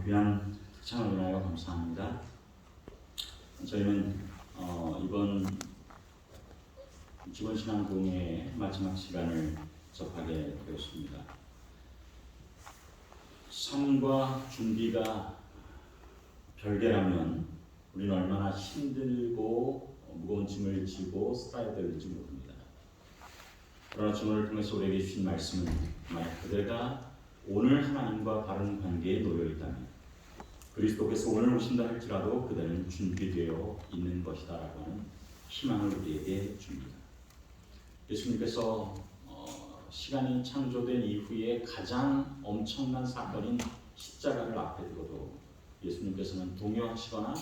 귀한 특창을 인하여 감사합니다. 저희는 이번 직원신앙동의 마지막 시간을 접하게 되었습니다. 삶과 준비가 별개라면 우리는 얼마나 힘들고 무거운 짐을 지고 살아야 될지 모릅니다. 그러나 주님을 통해서 우리에게 주신 말씀은 만약 그대가 오늘 하나님과 바른 관계에 놓여 있다면 그리스도께서 오늘 오신다 할지라도 그대는 준비되어 있는 것이다 라고 하는 희망을 우리에게 줍니다. 예수님께서 시간이 창조된 이후에 가장 엄청난 사건인 십자가를 앞에 두고도 예수님께서는 동요하시거나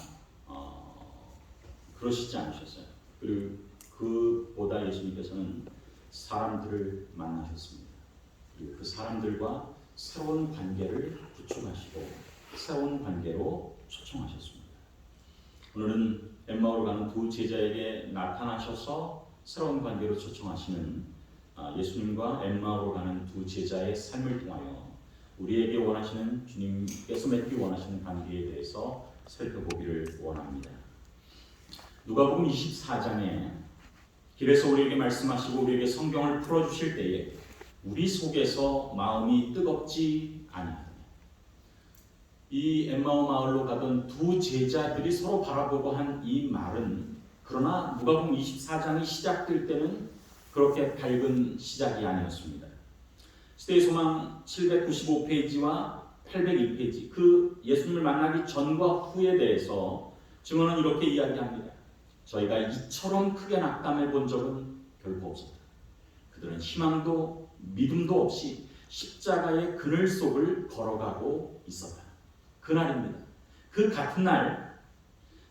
그러시지 않으셨어요. 그리고 그보다 예수님께서는 사람들을 만나셨습니다. 그리고 그 사람들과 새로운 관계를 구축하시고 새로운 관계로 초청하셨습니다. 오늘은 엠마오로 가는 두 제자에게 나타나셔서 새로운 관계로 초청하시는 예수님과 엠마오로 가는 두 제자의 삶을 통하여 우리에게 원하시는 주님께서 맺기 원하시는 관계에 대해서 살펴보기를 원합니다. 누가복음 24장에 길에서 우리에게 말씀하시고 우리에게 성경을 풀어주실 때에 우리 속에서 마음이 뜨겁지 아니하느냐. 이 엠마오 마을로 가던 두 제자들이 서로 바라보고 한 이 말은 그러나 누가복음 24장이 시작될 때는 그렇게 밝은 시작이 아니었습니다. 시대의 소망 795페이지와 802페이지 그 예수님을 만나기 전과 후에 대해서 증언은 이렇게 이야기합니다. 저희가 이처럼 크게 낙담해 본 적은 결코 없었다. 그들은 희망도 믿음도 없이 십자가의 그늘 속을 걸어가고 있었다. 그날입니다. 그 같은 날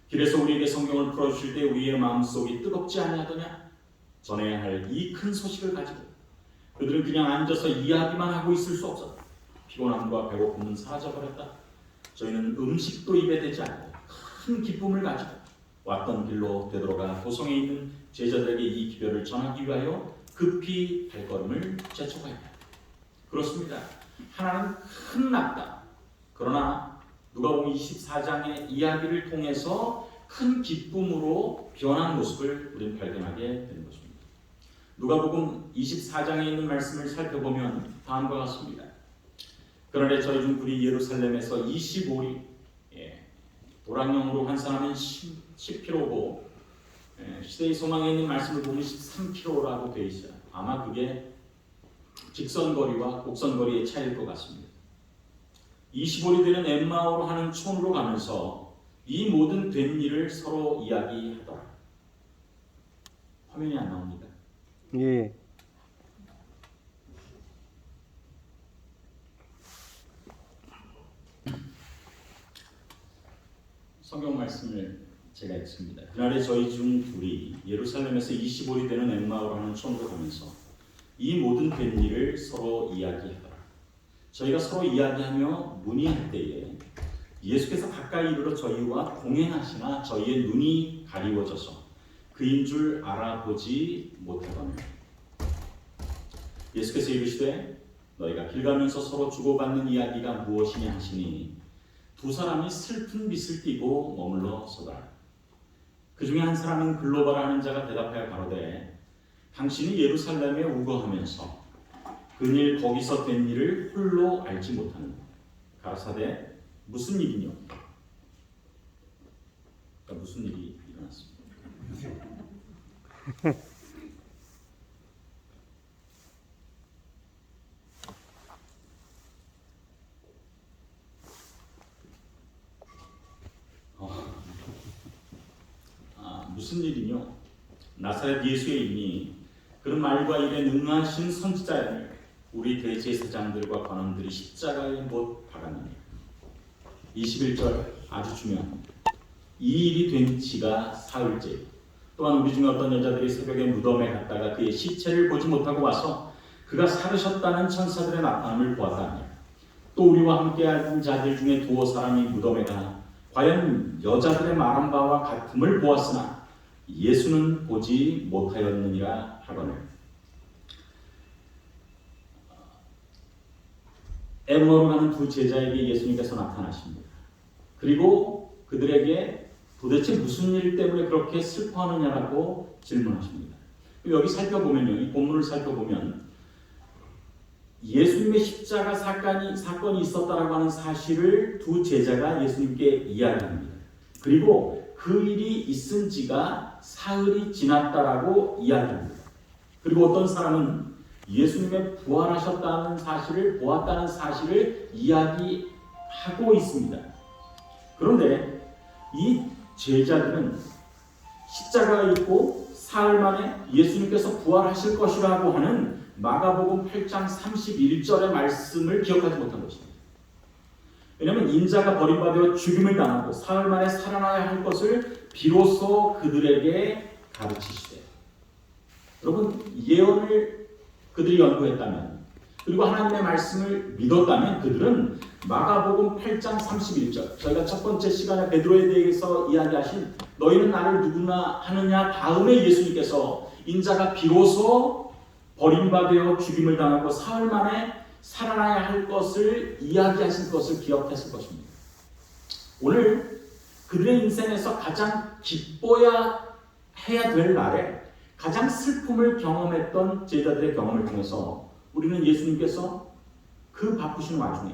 길에서 우리에게 성경을 풀어주실 때 우리의 마음속이 뜨겁지 아니하더냐? 전해야 할 이 큰 소식을 가지고 그들은 그냥 앉아서 이야기만 하고 있을 수 없었다. 피곤함과 배고픔은 사라져버렸다. 저희는 음식도 입에 대지 않고 큰 기쁨을 가지고 왔던 길로 되돌아가 도성에 있는 제자들에게 이 기별을 전하기 위하여 급히 발걸음을 재촉하였다. 그렇습니다. 하나는 큰 낙담. 그러나 누가복음 24장의 이야기를 통해서 큰 기쁨으로 변한 모습을 우리는 발견하게 되는 것입니다. 누가복음 24장에 있는 말씀을 살펴보면 다음과 같습니다. 그날에 저희 중 둘이 예루살렘에서 25리 도랑령으로 환산하면 10km고 시대의 소망에 있는 말씀을 보면 13km라고 되어 있어요. 아마 그게 직선거리와 곡선거리의 차이일 것 같습니다. 25리 되는 엠마오로 하는 촌으로 가면서 이 모든 된 일을 서로 이야기하더라. 화면이 안 나옵니다. 예. 성경 말씀을 제가 읽습니다. 그날에 저희 중 둘이 예루살렘에서 25리 되는 엠마오로 하는 촌으로 가면서 이 모든 된 일을 서로 이야기하더라. 저희가 서로 이야기하며 문의할 때에 예수께서 가까이 이르러 저희와 동행하시나 저희의 눈이 가리워져서 그인 줄 알아보지 못하더니 예수께서 이르시되 너희가 길 가면서 서로 주고받는 이야기가 무엇이냐 하시니 두 사람이 슬픈 빛을 띠고 머물러 서더라. 그 중에 한 사람은 글로바라 하는 자가 대답하여 가로되 당신이 예루살렘에 우거하면서 그일 거기서 된 일을 홀로 알지 못하는 가라사대 무슨 일이뇨? 그러니까 무슨 일이 일어났습니다. 무슨 일이뇨? 나사렛 예수의 이니 그런 말과 일에 능하신 선지자를 우리 대제사장들과 관원들이 십자가에 못 박았느니 21절 아주 중요합니다. 이 일이 된 지가 사흘째. 또한 우리 중에 어떤 여자들이 새벽에 무덤에 갔다가 그의 시체를 보지 못하고 와서 그가 살으셨다는 천사들의 나타남을 보았다니 또 우리와 함께 앉은 자들 중에 두어 사람이 무덤에 가 과연 여자들의 말한 바와 같음을 보았으나 예수는 보지 못하였느니라 하거늘 엠마오로 가는 두 제자에게 예수님께서 나타나십니다. 그리고 그들에게 도대체 무슨 일 때문에 그렇게 슬퍼하느냐라고 질문하십니다. 여기 살펴보면요, 이 본문을 살펴보면 예수님의 십자가 사건이 있었다라고 하는 사실을 두 제자가 예수님께 이야기합니다. 그리고 그 일이 있은 지가 사흘이 지났다라고 이야기합니다. 그리고 어떤 사람은 예수님의 부활하셨다는 사실을 보았다는 사실을 이야기하고 있습니다. 그런데 이 제자들은 십자가가 있고 사흘 만에 예수님께서 부활하실 것이라고 하는 마가복음 8장 31절의 말씀을 기억하지 못한 것입니다. 왜냐하면 인자가 버림받아 죽임을 당하고 사흘 만에 살아나야 할 것을 비로소 그들에게 가르치시되, 여러분, 예언을 그들이 연구했다면 그리고 하나님의 말씀을 믿었다면 그들은 마가복음 8장 31절, 저희가 첫 번째 시간에 베드로에 대해서 이야기하신 너희는 나를 누구나 하느냐 다음에 예수님께서 인자가 비로소 버림받아 죽임을 당하고 사흘 만에 살아나야 할 것을 이야기하신 것을 기억했을 것입니다. 오늘 그들의 인생에서 가장 기뻐야 해야 될 날에 가장 슬픔을 경험했던 제자들의 경험을 통해서 우리는 예수님께서 그 바쁘신 와중에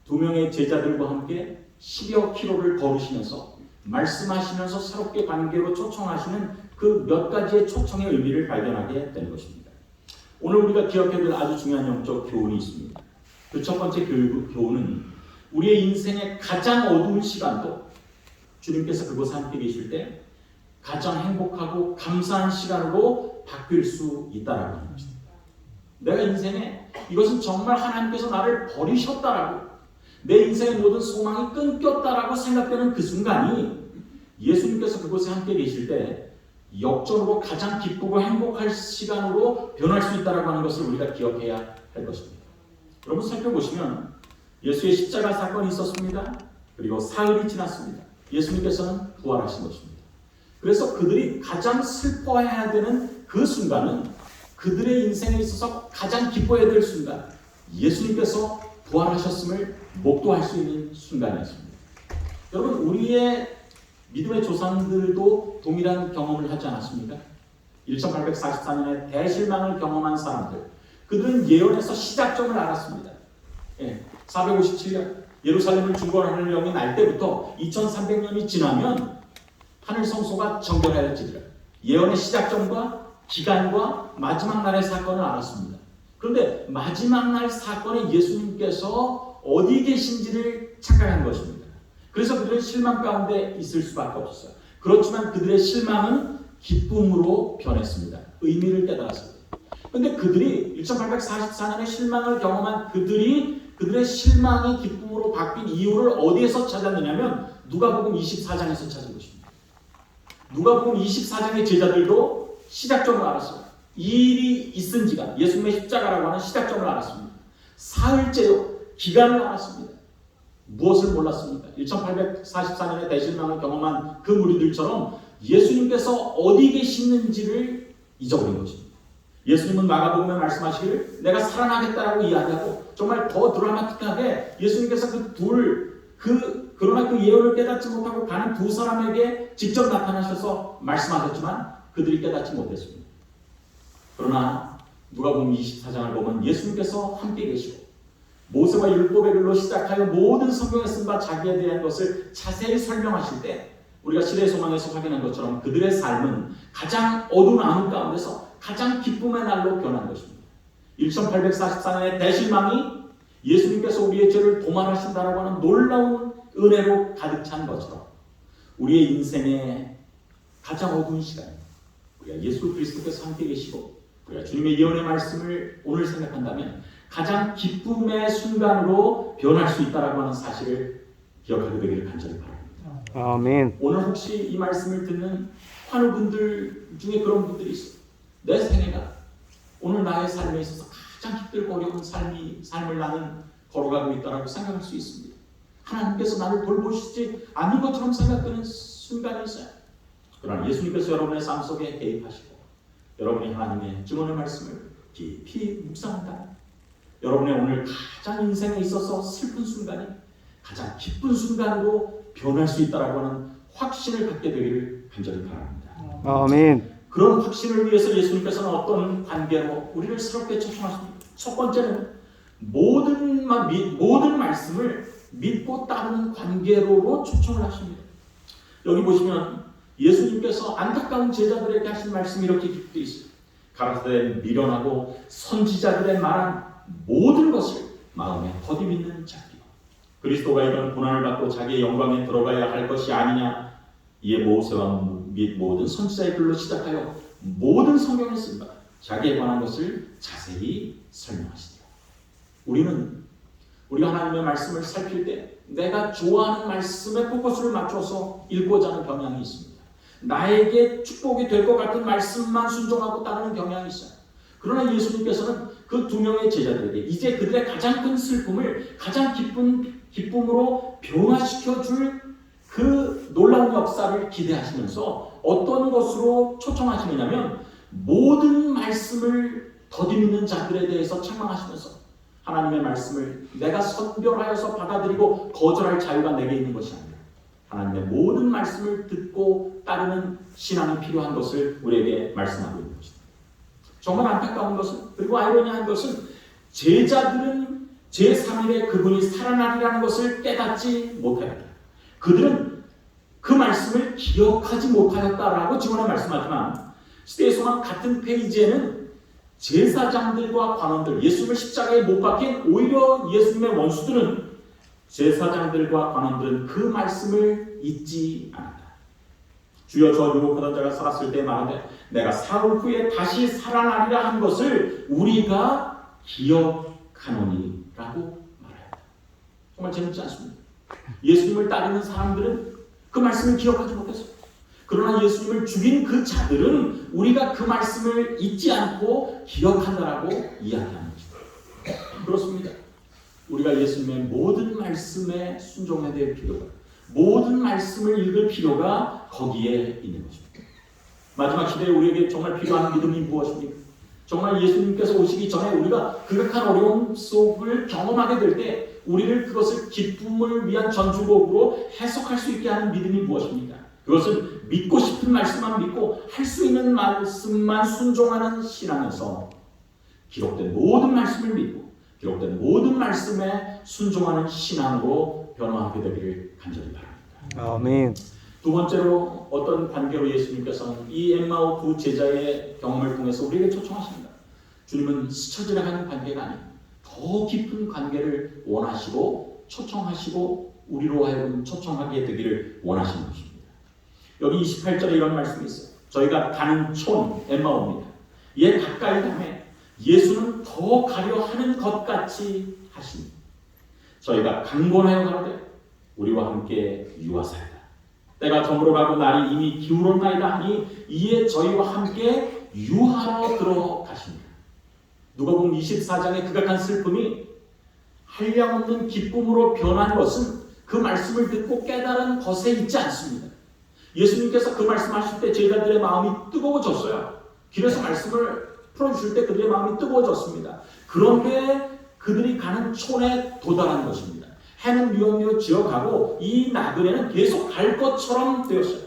두 명의 제자들과 함께 10여 킬로를 걸으시면서 말씀하시면서 새롭게 관계로 초청하시는 그 몇 가지의 초청의 의미를 발견하게 된 것입니다. 오늘 우리가 기억해야 될 아주 중요한 영적 교훈이 있습니다. 그 첫 번째 교훈은 우리의 인생의 가장 어두운 시간도 주님께서 그곳에 함께 계실 때 가장 행복하고 감사한 시간으로 바뀔 수 있다라고 하는 것입니다. 내가 인생에 이것은 정말 하나님께서 나를 버리셨다라고, 내 인생의 모든 소망이 끊겼다라고 생각되는 그 순간이 예수님께서 그곳에 함께 계실 때 역전으로 가장 기쁘고 행복할 시간으로 변할 수 있다라고 하는 것을 우리가 기억해야 할 것입니다. 여러분, 살펴보시면 예수의 십자가 사건이 있었습니다. 그리고 사흘이 지났습니다. 예수님께서는 부활하신 것입니다. 그래서 그들이 가장 슬퍼해야 되는 그 순간은 그들의 인생에 있어서 가장 기뻐해야 될 순간, 예수님께서 부활하셨음을 목도할 수 있는 순간이었습니다. 여러분, 우리의 믿음의 조상들도 동일한 경험을 하지 않았습니까? 1844년에 대실망을 경험한 사람들, 그들은 예언에서 시작점을 알았습니다. 457년 예루살렘을 중건하는 영이 날 때부터 2300년이 지나면 하늘 성소가 정결하여지리라. 예언의 시작점과 기간과 마지막 날의 사건을 알았습니다. 그런데 마지막 날 사건에 예수님께서 어디 계신지를 착각한 것입니다. 그래서 그들은 실망 가운데 있을 수밖에 없었어요. 그렇지만 그들의 실망은 기쁨으로 변했습니다. 의미를 깨달았습니다. 그런데 그들이 1844년에 실망을 경험한 그들의 실망이 기쁨으로 바뀐 이유를 어디에서 찾았느냐면 누가복음 24장에서 찾은 것입니다. 누가복음 24장의 제자들도 시작점을 알았어요. 이 일이 있은 지가, 예수님의 십자가라고 하는 시작점을 알았습니다. 사흘째요. 기간을 알았습니다. 무엇을 몰랐습니까? 1844년에 대실망을 경험한 그 무리들처럼 예수님께서 어디 계시는지를 잊어버린 것입니다. 예수님은 마가복음에 말씀하시기를 내가 살아나겠다라고 이야기하고, 정말 더 드라마틱하게 예수님께서 그러나 그 예언을 깨닫지 못하고 가는 두 사람에게 직접 나타나셔서 말씀하셨지만 그들이 깨닫지 못했습니다. 그러나 누가복음 24장을 보면 예수님께서 함께 계시고 모세와 율법의 글로 시작하여 모든 성경에 쓴 바 자기에 대한 것을 자세히 설명하실 때 우리가 시대의 소망에서 확인한 것처럼 그들의 삶은 가장 어두운 암흑 가운데서 가장 기쁨의 날로 변한 것입니다. 1844년의 대실망이 예수님께서 우리의 죄를 도말하신다라고 하는 놀라운 은혜로 가득 찬 것처럼 우리의 인생의 가장 어두운 시간, 우리가 예수 그리스도께서 함께 계시고 우리가 주님의 예언의 말씀을 오늘 생각한다면 가장 기쁨의 순간으로 변할 수 있다라고 하는 사실을 기억하게 되기를 간절히 바랍니다. 아멘. 오늘 혹시 이 말씀을 듣는 환우분들 중에 그런 분들이 있어요. 내 생애가 오늘 나의 삶에 있어서 가장 힘들고 삶을 나는 걸어가고 있다라고 생각할 수 있습니다. 하나님께서 나를 돌보시지 않는 것처럼 생각되는 순간이 있어요. 그러나 예수님께서 여러분의 삶 속에 개입하시고 여러분이 하나님의 증언의 말씀을 깊이 묵상한다. 여러분의 오늘 가장 인생에 있어서 슬픈 순간이 가장 기쁜 순간으로 변할 수 있다라고 하는 확신을 갖게 되기를 간절히 바랍니다. 아멘. 그런 확신을 위해서 예수님께서는 어떤 관계로 우리를 새롭게 초청하십니까? 첫 번째는 모든 말씀을 믿고 따르는 관계로 초청을 하십니다. 여기 보시면 예수님께서 안타까운 제자들에게 하신 말씀이 이렇게 기록되어 있어요. 가라사대 미련하고 선지자들의 말한 모든 것을 마음에 더디 믿는 자들이요. 그리스도가 이런 고난을 받고 자기의 영광에 들어가야 할 것이 아니냐. 이에 모세와 및 모든 선지자의 글로 시작하여 모든 성경에 쓴 바 자기에 관한 것을 자세히 설명하시더라. 우리가 하나님의 말씀을 살필 때 내가 좋아하는 말씀에 포커스를 맞춰서 읽고자 하는 경향이 있습니다. 나에게 축복이 될 것 같은 말씀만 순종하고 따르는 경향이 있어요. 그러나 예수님께서는 그 두 명의 제자들에게 이제 그들의 가장 큰 슬픔을 가장 기쁨으로 변화시켜 줄 그 놀라운 역사를 기대하시면서 어떤 것으로 초청하시느냐면 모든 말씀을 더디 믿는 자들에 대해서 책망하시면서 하나님의 말씀을 내가 선별하여서 받아들이고 거절할 자유가 내게 있는 것이 아니라 하나님의 모든 말씀을 듣고 따르는 신앙이 필요한 것을 우리에게 말씀하고 있는 것입니다. 정말 안타까운 것은, 그리고 아이러니한 것은 제자들은 제3일에 그분이 살아나리라는 것을 깨닫지 못하였다. 그들은 그 말씀을 기억하지 못하였다라고 증언에 말씀하지만 시대에서만 같은 페이지에는 제사장들과 관원들, 예수님을 십자가에 못 박힌 오히려 예수님의 원수들은 제사장들과 관원들은 그 말씀을 잊지 않았다. 주여 저 유혹하던 자가 살았을 때 말하되 내가 사흘 후에 다시 살아나리라 한 것을 우리가 기억하노니라고 말하였다. 정말 재밌지 않습니까? 예수님을 따르는 사람들은 그 말씀을 기억하지 못했어요. 그러나 예수님을 죽인 그 자들은 우리가 그 말씀을 잊지 않고 기억한다라고 이야기하는 것입니다. 그렇습니다. 우리가 예수님의 모든 말씀에 순종해야 될 필요가, 모든 말씀을 읽을 필요가 거기에 있는 것입니다. 마지막 시대에 우리에게 정말 필요한 믿음이 무엇입니까? 정말 예수님께서 오시기 전에 우리가 극악한 어려움 속을 경험하게 될 때 우리를 그것을 기쁨을 위한 전주곡으로 해석할 수 있게 하는 믿음이 무엇입니까? 그것은 믿고 싶은 말씀만 믿고 할 수 있는 말씀만 순종하는 신앙에서 기록된 모든 말씀을 믿고 기록된 모든 말씀에 순종하는 신앙으로 변화하게 되기를 간절히 바랍니다. 아멘. 두 번째로 어떤 관계로 예수님께서는 이 엠마오 두 제자의 경험을 통해서 우리에게 초청하십니다. 주님은 스쳐 지나가는 관계가 아니에요. 더 깊은 관계를 원하시고 초청하시고 우리로 하여금 초청하게 되기를 원하시는 것입니다. 여기 28절에 이런 말씀이 있어요. 저희가 가는 촌 엠마오입니다. 이에 가까이 가매 예수는 더 가려 하는 것 같이 하시니 저희가 강권하여 가로되 우리와 함께 유하사이다. 때가 저물어가고 날이 이미 기울었나이다 하니 이에 저희와 함께 유하러 들어가십니다. 누가복음 24장의 극악한 슬픔이 한량없는 기쁨으로 변한 것은 그 말씀을 듣고 깨달은 것에 있지 않습니다. 예수님께서 그 말씀하실 때 제자들의 마음이 뜨거워졌어요. 길에서 말씀을 풀어주실 때 그들의 마음이 뜨거워졌습니다. 그런데 그들이 가는 촌에 도달한 것입니다. 해는 뉘엿뉘엿 지어가고 이 나그네는 계속 갈 것처럼 되었어요.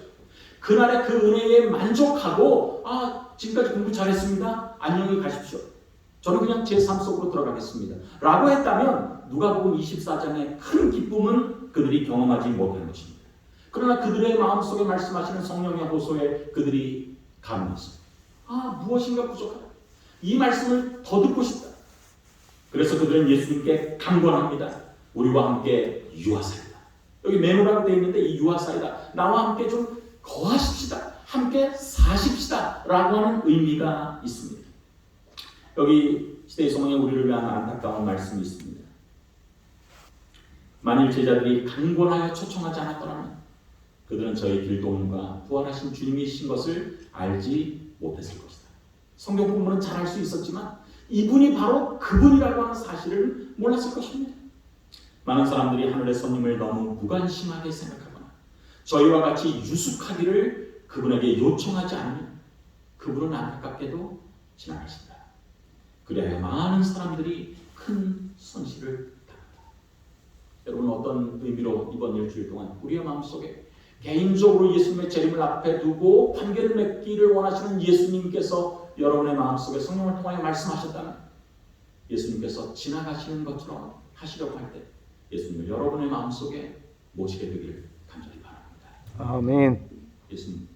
그날의 그 은혜에 만족하고 지금까지 공부 잘했습니다. 안녕히 가십시오. 저는 그냥 제 삶 속으로 들어가겠습니다. 라고 했다면 누가복음 24장의 큰 기쁨은 그들이 경험하지 못한 것입니다. 그러나 그들의 마음속에 말씀하시는 성령의 호소에 그들이 감동했습니다. 무엇인가 부족하다. 이 말씀을 더 듣고 싶다. 그래서 그들은 예수님께 강권합니다. 우리와 함께 유하사이다. 여기 메모라고 되어 있는데 이 유하사이다. 나와 함께 좀 거하십시다. 함께 사십시다. 라고 하는 의미가 있습니다. 여기 시대의 소망에 우리를 위한 안타까운 말씀이 있습니다. 만일 제자들이 강권하여 초청하지 않았더라면 그들은 저희 길동과 부활하신 주님이신 것을 알지 못했을 것이다. 성경 공부는 잘할 수 있었지만 이분이 바로 그분이라고 하는 사실을 몰랐을 것입니다. 많은 사람들이 하늘의 손님을 너무 무관심하게 생각하거나 저희와 같이 유숙하기를 그분에게 요청하지 않으면 그분은 안타깝게도 지나가신다. 그래야 많은 사람들이 그 큰 손실을 당한다. 여러분 어떤 의미로 이번 일주일 동안 우리의 마음속에 개인적으로 예수님의 재림을 앞에 두고 관계를 맺기를 원하시는 예수님께서 여러분의 마음속에 성령을 통하여 말씀하셨다면 예수님께서 지나가시는 것처럼 하시려고 할 때 예수님을 여러분의 마음속에 모시게 되기를 간절히 바랍니다. 아멘. 예수님,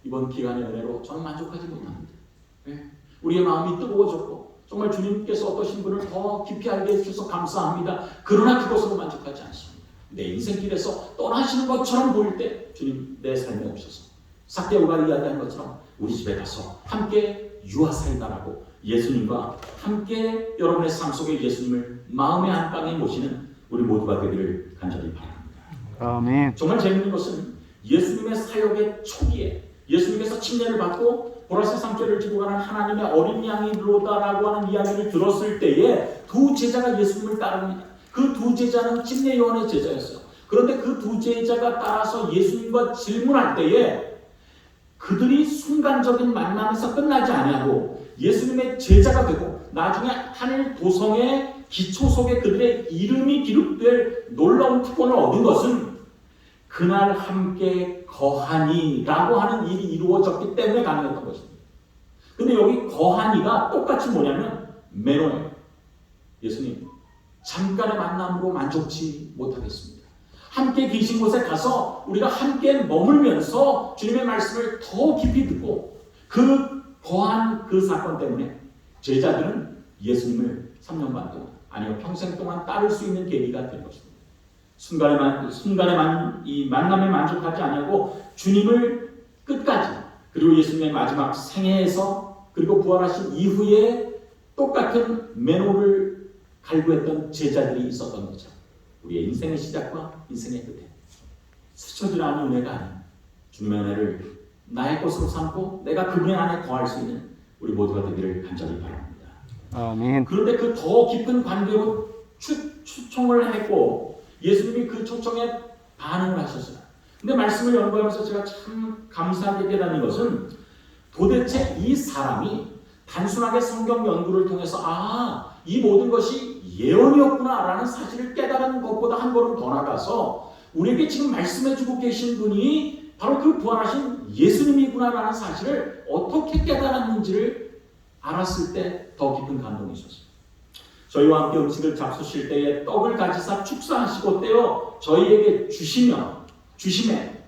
이번 기간의 은혜로 저는 만족하지 못합니다. 우리의 마음이 뜨거워졌고 정말 주님께서 어떠신 분을 더 깊이 알게 해주셔서 감사합니다. 그러나 그것으로 만족하지 않습니다. 내 인생길에서 떠나시는 것처럼 보일 때 주님 내 삶에 오셔서 삭개오가 이야기한 것처럼 우리 집에 가서 함께 유아 살다라고 예수님과 함께 여러분의 삶 속에 예수님을 마음의 안방에 모시는 우리 모두가 되기를 간절히 바랍니다. 아멘. 정말 재밌는 것은 예수님의 사역의 초기에 예수님께서 침례를 받고 보라색 상죄를 지고 가는 하나님의 어린 양이로다라고 하는 이야기를 들었을 때에 두 제자가 예수님을 따릅니다. 그 두 제자는 침례 요한의 제자였어요. 그런데 그 두 제자가 따라서 예수님과 질문할 때에 그들이 순간적인 만남에서 끝나지 아니하고 예수님의 제자가 되고 나중에 하늘 도성의 기초 속에 그들의 이름이 기록될 놀라운 특권을 얻은 것은 그날 함께 거하니라고 하는 일이 이루어졌기 때문에 가능했던 것입니다. 근데 여기 거하니가 똑같이 뭐냐면 메노예요. 예수님, 잠깐의 만남으로 만족치 못하겠습니다. 함께 계신 곳에 가서 우리가 함께 머물면서 주님의 말씀을 더 깊이 듣고 그 거한 그 사건 때문에 제자들은 예수님을 3년 반 동안 아니요 평생 동안 따를 수 있는 계기가 된 것입니다. 순간에만 이 만남에 만족하지 않고 주님을 끝까지 그리고 예수님의 마지막 생애에서 그리고 부활하신 이후에 똑같은 매노를 갈구했던 제자들이 있었던 거죠. 우리의 인생의 시작과 인생의 끝에 스쳐지는 은혜가 아닌 주님의 은혜를 나의 것으로 삼고 내가 그분의 안에 거할 수 있는 우리 모두가 되기를 간절히 바랍니다. 아멘. 그런데 그 더 깊은 관계로 초청을 했고 예수님이 그 초청에 반응을 하셨어요. 근데 말씀을 연구하면서 제가 참 감사하게 깨닫는 것은 도대체 이 사람이 단순하게 성경 연구를 통해서 이 모든 것이 예언이었구나라는 사실을 깨달은 것보다 한 걸음 더 나가서 우리에게 지금 말씀해주고 계신 분이 바로 그 부활하신 예수님이구나라는 사실을 어떻게 깨달았는지를 알았을 때 더 깊은 감동이 있었어요. 저희와 함께 음식을 잡수실 때에 떡을 가지사 축사하시고 떼어 저희에게 주심에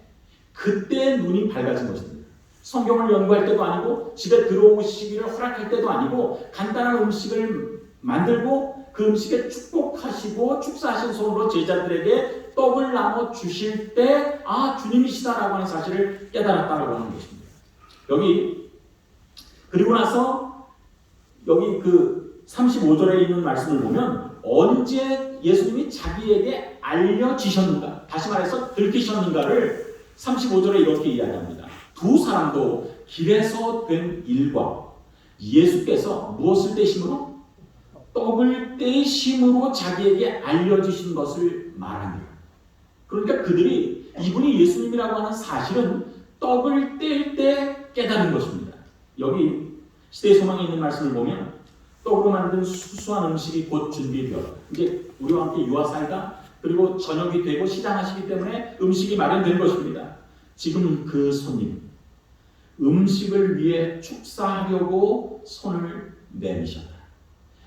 그때 눈이 밝아진 것입니다. 성경을 연구할 때도 아니고 집에 들어오시기를 허락할 때도 아니고 간단한 음식을 만들고 그 음식에 축복하시고 축사하신 손으로 제자들에게 떡을 나눠 주실 때 주님이시다라고 하는 사실을 깨달았다라고 하는 것입니다. 그리고 나서 여기 그 35절에 있는 말씀을 보면 언제 예수님이 자기에게 알려지셨는가, 다시 말해서 들키셨는가를 35절에 이렇게 이야기합니다. 두 사람도 길에서 된 일과 예수께서 무엇을 떼심으로? 떡을 떼심으로 자기에게 알려주신 것을 말합니다. 그러니까 그들이 이분이 예수님이라고 하는 사실은 떡을 뗄 때 깨달은 것입니다. 여기 시대의 소망에 있는 말씀을 보면 떡으로 만든 수수한 음식이 곧 준비되었다. 이제 우리와 함께 유아살다 그리고 저녁이 되고 시장하시기 때문에 음식이 마련된 것입니다. 지금 그 손님 음식을 위해 축사하려고 손을 내미셨다.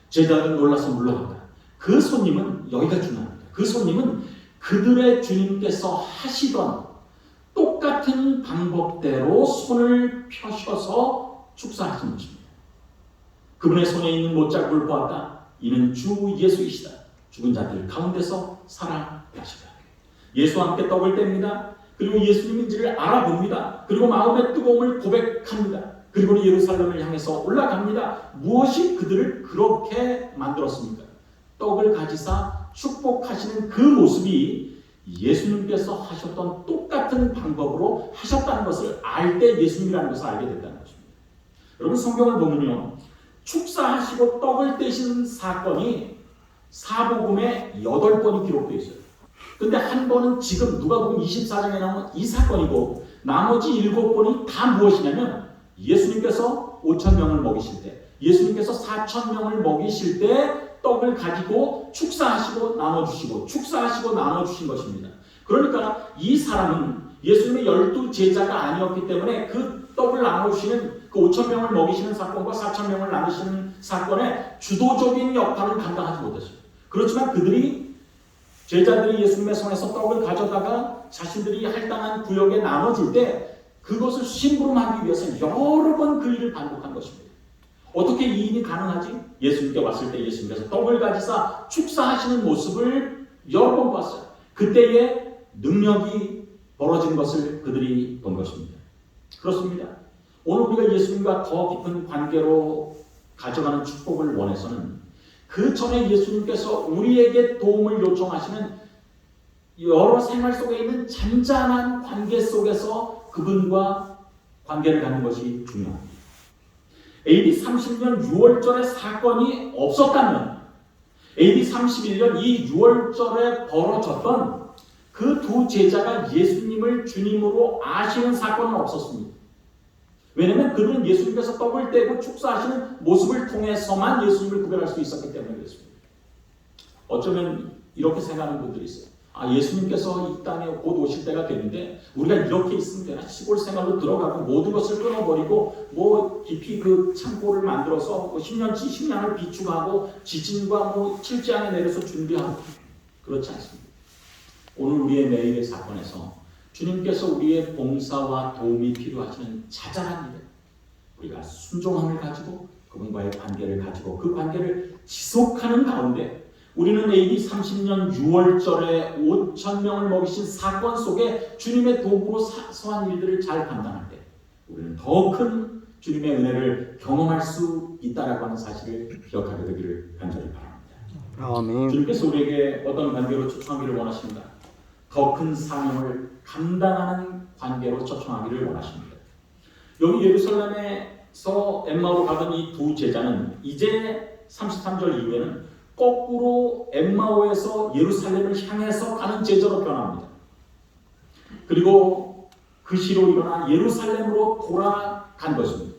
제자들은 놀라서 물러간다. 그 손님은 여기가 중요합니다. 그 손님은 그들의 주님께서 하시던 똑같은 방법대로 손을 펴셔서 축사하신 것입니다. 그분의 손에 있는 못자국을 보았다. 이는 주 예수이시다. 죽은 자들 가운데서 살아나시다. 예수와 함께 떡을 뗍니다. 그리고 예수님인지를 알아봅니다. 그리고 마음의 뜨거움을 고백합니다. 그리고 예루살렘을 향해서 올라갑니다. 무엇이 그들을 그렇게 만들었습니까? 떡을 가지사 축복하시는 그 모습이 예수님께서 하셨던 똑같은 방법으로 하셨다는 것을 알 때 예수님이라는 것을 알게 됐다는 것입니다. 여러분 성경을 보면요. 축사하시고 떡을 떼신 사건이 사복음에 8번이 기록되어 있어요. 근데 한 번은 지금 누가복음 24장에 나오는 이 사건이고 나머지 7번이 다 무엇이냐면 예수님께서 5,000명을 먹이실 때 예수님께서 4,000명을 먹이실 때 떡을 가지고 축사하시고 나눠주시고 축사하시고 나눠주신 것입니다. 그러니까 이 사람은 예수님의 12제자가 아니었기 때문에 그 떡을 나눠주시는 그 5,000명을 먹이시는 사건과 4,000명을 나누시는 사건의 주도적인 역할을 감당하지 못했어요. 그렇지만 그들이 제자들이 예수님의 손에서 떡을 가져다가 자신들이 할당한 구역에 나눠줄 때 그것을 심부름하기 위해서 여러 번 그 일을 반복한 것입니다. 어떻게 이 일이 가능하지? 예수님께 왔을 때 예수님께서 떡을 가지사 축사하시는 모습을 여러 번 봤어요. 그때에 능력이 벌어진 것을 그들이 본 것입니다. 그렇습니다. 오늘 우리가 예수님과 더 깊은 관계로 가져가는 축복을 원해서는 그 전에 예수님께서 우리에게 도움을 요청하시는 여러 생활 속에 있는 잔잔한 관계 속에서 그분과 관계를 갖는 것이 중요합니다. AD 30년 6월절의 사건이 없었다면 AD 31년 이 6월절에 벌어졌던 그 두 제자가 예수님을 주님으로 아시는 사건은 없었습니다. 왜냐하면 그들은 예수님께서 떡을 떼고 축사하시는 모습을 통해서만 예수님을 구별할 수 있었기 때문에 그렇습니다. 어쩌면 이렇게 생각하는 분들이 있어요. 예수님께서 이 땅에 곧 오실 때가 되는데 우리가 이렇게 있으면 되나? 시골 생활로 들어가고 모든 것을 끊어버리고 깊이 그 창고를 만들어서 10년치 식량을 비축하고 지진과 칠지항에 내려서 준비하고 그렇지 않습니다. 오늘 우리의 매일의 사건에서 주님께서 우리의 봉사와 도움이 필요하시는 자잘한 일에 우리가 순종함을 가지고 그분과의 관계를 가지고 그 관계를 지속하는 가운데 우리는 AD 30년 6월절에 5,000명을 먹이신 사건 속에 주님의 도구로 서한 일들을 잘 감당할 때 우리는 더 큰 주님의 은혜를 경험할 수 있다라고 하는 사실을 기억하게 되기를 간절히 바랍니다. 아멘. 주님께서 우리에게 어떤 관계로 초청하기를 원하십니까? 더 큰 사명을 감당하는 관계로 초청하기를 원하십니다. 여기 예루살렘에서 엠마오로 가던 이 두 제자는 이제 33절 이후에는 거꾸로 엠마오에서 예루살렘을 향해서 가는 제자로 변합니다. 그리고 그 시로 일어나 예루살렘으로 돌아간 것입니다.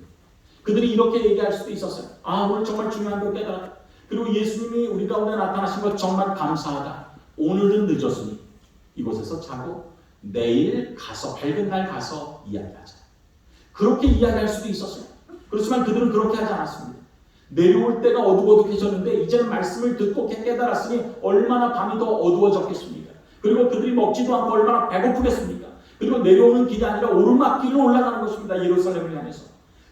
그들이 이렇게 얘기할 수도 있었어요. 오늘 정말 중요한 걸 깨달았다. 그리고 예수님이 우리 가운데 나타나신 것 정말 감사하다. 오늘은 늦었으니 이곳에서 자고 내일 가서 밝은 날 가서 이야기하자. 그렇게 이야기할 수도 있었어요. 그렇지만 그들은 그렇게 하지 않았습니다. 내려올 때가 어둑어둑해졌는데 이제는 말씀을 듣고 깨달았으니 얼마나 밤이 더 어두워졌겠습니까? 그리고 그들이 먹지도 않고 얼마나 배고프겠습니까? 그리고 내려오는 길이 아니라 오르막길을 올라가는 것입니다. 예루살렘을 향해서.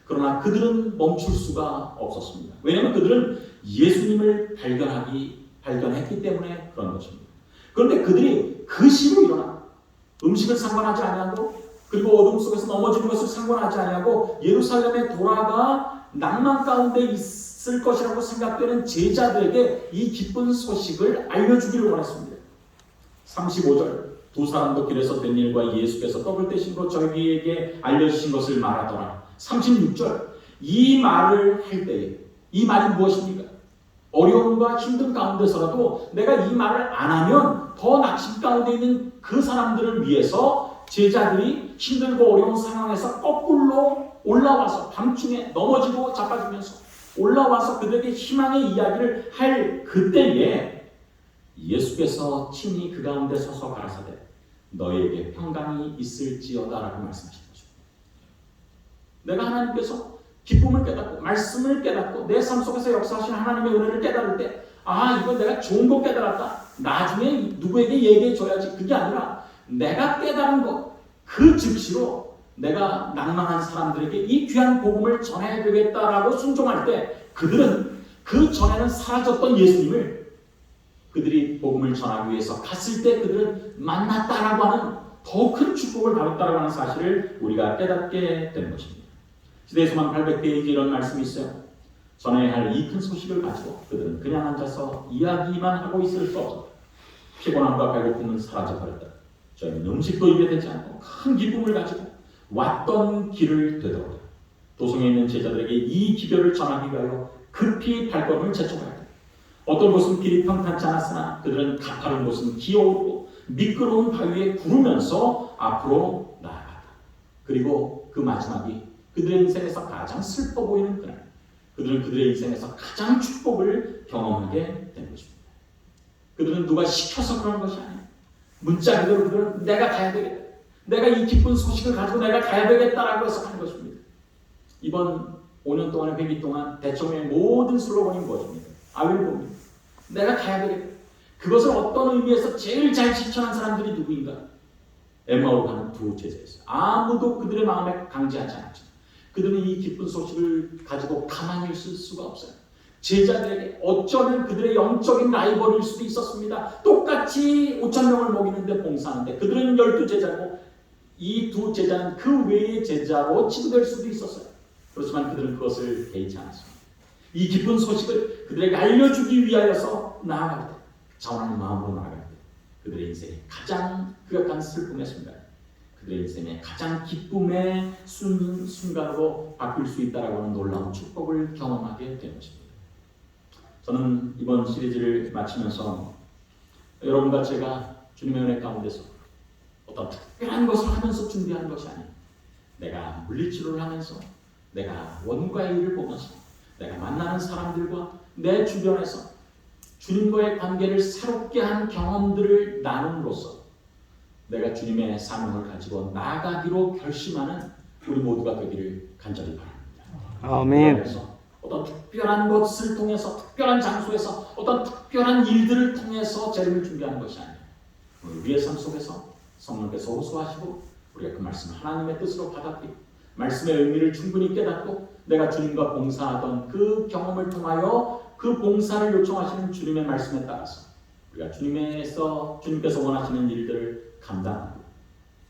그러나 그들은 멈출 수가 없었습니다. 왜냐하면 그들은 예수님을 발견했기 때문에 그런 것입니다. 그런데 그들이 그 시로 일어나 음식을 상관하지 아니하고 그리고 어둠 속에서 넘어지는 것을 상관하지 아니하고 예루살렘에 돌아가 낭만 가운데 있을 것이라고 생각되는 제자들에게 이 기쁜 소식을 알려주기를 원했습니다. 35절 두 사람도 길에서 된 일과 예수께서 떡을 떼심으로 저희에게 알려주신 것을 말하더라. 36절 이 말을 할 때에 이 말이 무엇입니까? 어려움과 힘든 가운데서라도 내가 이 말을 안 하면 더 낙심 가운데 있는 그 사람들을 위해서 제자들이 힘들고 어려운 상황에서 거꾸로 올라와서 밤중에 넘어지고 자빠지면서 올라와서 그들에게 희망의 이야기를 할 그때에 예수께서 친히 그 가운데 서서 가라사대 너희에게 평강이 있을지어다 라고 말씀하신 거죠. 내가 하나님께서 기쁨을 깨닫고 말씀을 깨닫고 내 삶 속에서 역사하신 하나님의 은혜를 깨달을 때 이건 내가 좋은 거 깨달았다. 나중에 누구에게 얘기해 줘야지. 그게 아니라 내가 깨달은 것 그 즉시로 내가 낭만한 사람들에게 이 귀한 복음을 전해야 되겠다라고 순종할 때 그들은 그 전에는 사라졌던 예수님을 그들이 복음을 전하기 위해서 갔을 때 그들은 만났다라고 하는 더 큰 축복을 받았다라고 하는 사실을 우리가 깨닫게 되는 것입니다. 시대에서만 800페이지 이런 말씀이 있어요. 전해야 할 이 큰 소식을 가지고 그들은 그냥 앉아서 이야기만 하고 있을 수 없었다. 피곤함과 배고픔은 사라져버렸다. 저희는 음식도 입에 대지 않고 큰 기쁨을 가지고 왔던 길을 되돌았다. 도성에 있는 제자들에게 이 기별을 전하기 위하여 급히 발걸음을 재촉하였다. 어떤 곳은 길이 평탄치 않았으나 그들은 가파른 곳은 기어오르고 미끄러운 바위에 구르면서 앞으로 나아갔다. 그리고 그 마지막이 그들의 인생에서 가장 슬퍼 보이는 그날 그들은 그들의 인생에서 가장 축복을 경험하게 된 것입니다. 그들은 누가 시켜서 그런 것이 아니에요. 문자 그대로 그들은 내가 가야 되겠다. 내가 이 기쁜 소식을 가지고 내가 가야 되겠다라고 해서 하는 것입니다. 이번 5년 동안의 회기 동안 대청의 모든 슬로건이 무엇입니까? 아윌봅니다. 내가 가야 되겠다. 그것을 어떤 의미에서 제일 잘 실천한 사람들이 누구인가? 엠마오로 가는 두 제자였어요. 아무도 그들의 마음에 강제하지 않았죠. 그들은 이 기쁜 소식을 가지고 가만히 있을 수가 없어요. 제자들에게 어쩌면 그들의 영적인 라이벌일 수도 있었습니다. 똑같이 5,000명을 먹이는데 봉사하는데 그들은 12제자고 이 두 제자는 그 외의 제자로 치부될 수도 있었어요. 그렇지만 그들은 그것을 개의치 않았습니다. 이 기쁜 소식을 그들에게 알려주기 위하여서 나아갈 때, 자원하는 마음으로 나아갈 때 그들의 인생의 가장 극악한 슬픔의 순간, 그들의 인생의 가장 기쁨의 순간으로 바뀔 수 있다라고 하는 놀라운 축복을 경험하게 된 것입니다. 저는 이번 시리즈를 마치면서 여러분과 제가 주님의 은혜 가운데서 어떤 특별한 것을 하면서 준비하는 것이 아니에요. 내가 물리치료를 하면서, 내가 원과의 일을 보면서, 내가 만나는 사람들과 내 주변에서 주님과의 관계를 새롭게 한 경험들을 나눔으로써 내가 주님의 사명을 가지고 나아가기로 결심하는 우리 모두가 되기를 간절히 바랍니다. 아멘. 그래서 어떤 특별한 것을 통해서, 특별한 장소에서, 어떤 특별한 일들을 통해서 재림을 준비하는 것이 아니에요. 우리의 삶 속에서 성령께서 호소하시고 우리가 그 말씀을 하나님의 뜻으로 받아들이고 말씀의 의미를 충분히 깨닫고 내가 주님과 봉사하던 그 경험을 통하여 그 봉사를 요청하시는 주님의 말씀에 따라서 우리가 주님께서 원하시는 일들을 감당하고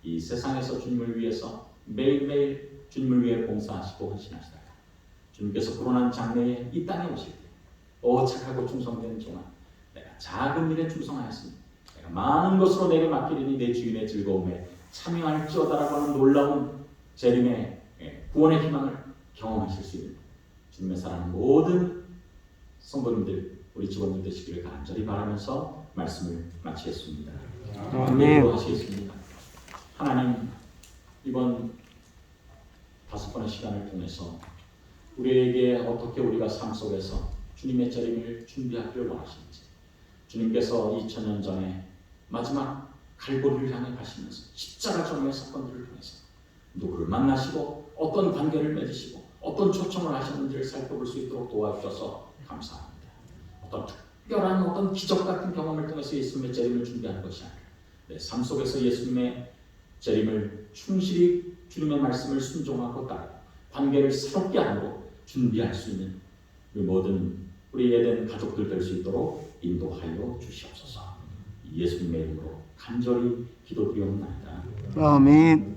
이 세상에서 주님을 위해서 매일매일 주님을 위해 봉사하시고 헌신하시다가 주님께서 불어난 장래에 이 땅에 오실 때 착하고 충성된 종아, 내가 작은 일에 충성하였습니다. 내가 많은 것으로 내게 맡기리니 내 주인의 즐거움에 참여할지어다라고 하는 놀라운 재림의 구원의 희망을 경험하실 수 있는 주님의 사랑하는 모든 성도님들, 우리 직원들 되시기를 간절히 바라면서 말씀을 마치겠습니다. 아멘. 하시겠습니다. 하나님, 이번 5번의 시간을 통해서 우리에게 어떻게 우리가 삶 속에서 주님의 재림을 준비하기를 원하시는지, 주님께서 2000년 전에 마지막 갈보리를 향해 가시면서 십자가 전의 사건들을 통해서 누구를 만나시고 어떤 관계를 맺으시고 어떤 초청을 하셨는지를 살펴볼 수 있도록 도와주셔서 감사합니다. 어떤 특별한 어떤 기적 같은 경험을 통해서 예수님의 재림을 준비하는 것이 아니라 내 삶 속에서 예수님의 재림을 충실히 주님의 말씀을 순종하고 따르고 관계를 새롭게 함으로 준비할 수 있는 우리 모든 우리 에덴 가족들 될 수 있도록 인도하여 주시옵소서. 예수님의 이름으로 간절히 기도드리옵나이다. 아멘.